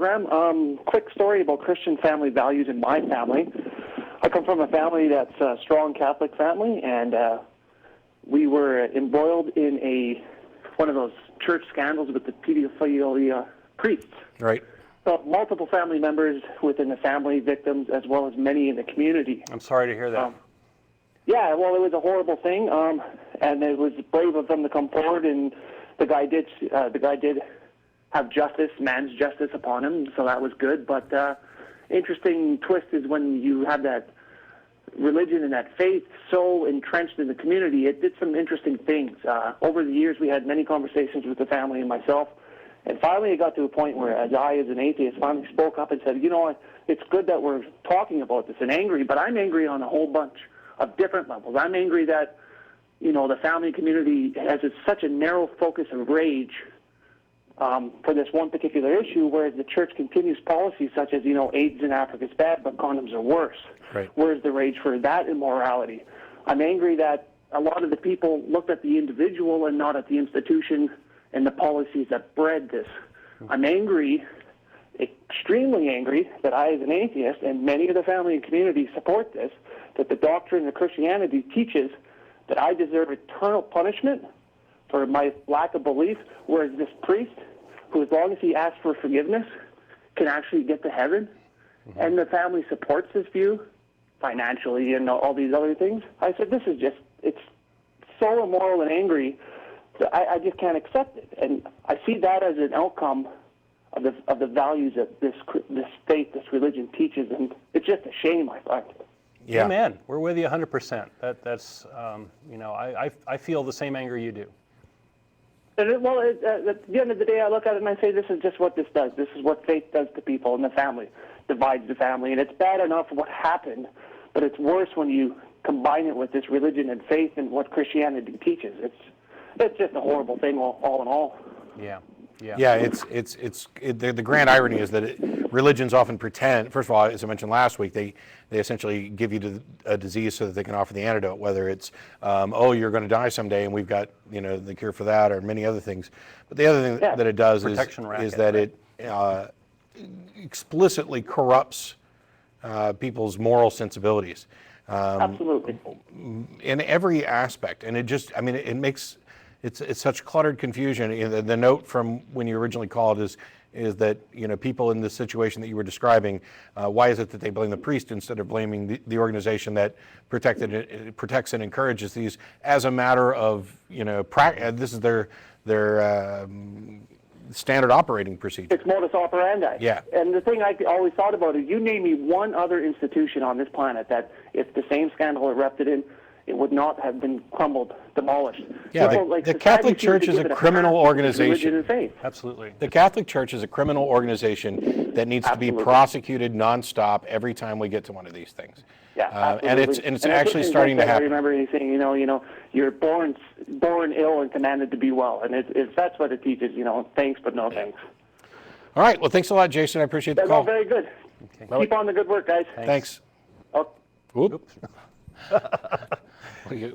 program. Quick story about Christian family values in my family. I come from a family that's a strong Catholic family, and we were embroiled in one of those church scandals with the pedophilia priests. Right. So multiple family members within the family, victims, as well as many in the community. I'm sorry to hear that. Yeah, well, it was a horrible thing, and it was brave of them to come forward, and the guy did have justice, man's justice upon him, so that was good. But interesting twist is when you have that religion and that faith so entrenched in the community, it did some interesting things. Over the years, we had many conversations with the family and myself, and finally it got to a point where, as an atheist, finally spoke up and said, it's good that we're talking about this and angry, but I'm angry on a whole bunch of different levels. I'm angry that, the family community has such a narrow focus of rage for this one particular issue, whereas the church continues policies such as, AIDS in Africa is bad, but condoms are worse. Right. Where's the rage for that immorality? I'm angry that a lot of the people looked at the individual and not at the institution and the policies that bred this. I'm angry, extremely angry, that I, as an atheist, and many of the family and community support this, that the doctrine of Christianity teaches that I deserve eternal punishment for my lack of belief, whereas this priest, who as long as he asks for forgiveness, can actually get to heaven, and the family supports this view financially and all these other things. I said, this is just, it's so immoral and angry that I just can't accept it. And I see that as an outcome of the values that this faith, this religion teaches, and it's just a shame, I find. Yeah, man, we're with you 100%. That's I feel the same anger you do. And at the end of the day, I look at it and I say, this is just what this does. This is what faith does to people and the family, divides the family. And it's bad enough what happened, but it's worse when you combine it with this religion and faith and what Christianity teaches. It's just a horrible thing, all in all. Yeah. Yeah, the grand irony is that religions often pretend. First of all, as I mentioned last week, they essentially give you a disease so that they can offer the antidote. Whether it's you're going to die someday, and we've got the cure for that, or many other things. But the other thing that it does is that it explicitly corrupts people's moral sensibilities. Absolutely. In every aspect, and it makes. It's such cluttered confusion. The note from when you originally called is that people in the situation that you were describing, why is it that they blame the priest instead of blaming the organization that protects and encourages these as a matter of this is their standard operating procedure. It's modus operandi. Yeah. And the thing I always thought about is, you name me one other institution on this planet that, if the same scandal erupted in, it would not have been crumbled, demolished. Yeah, the Catholic Church is a criminal organization. Absolutely. The Catholic Church is a criminal organization that needs to be prosecuted nonstop every time we get to one of these things. Yeah, and it's actually starting to happen. I remember you saying, you're born ill and commanded to be well, and that's what it teaches. Thanks, but no thanks. All right. Well, thanks a lot, Jason. I appreciate the call. Very good. Okay. Keep on the good work, guys. Thanks. Oh. Oops.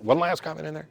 One last comment in there.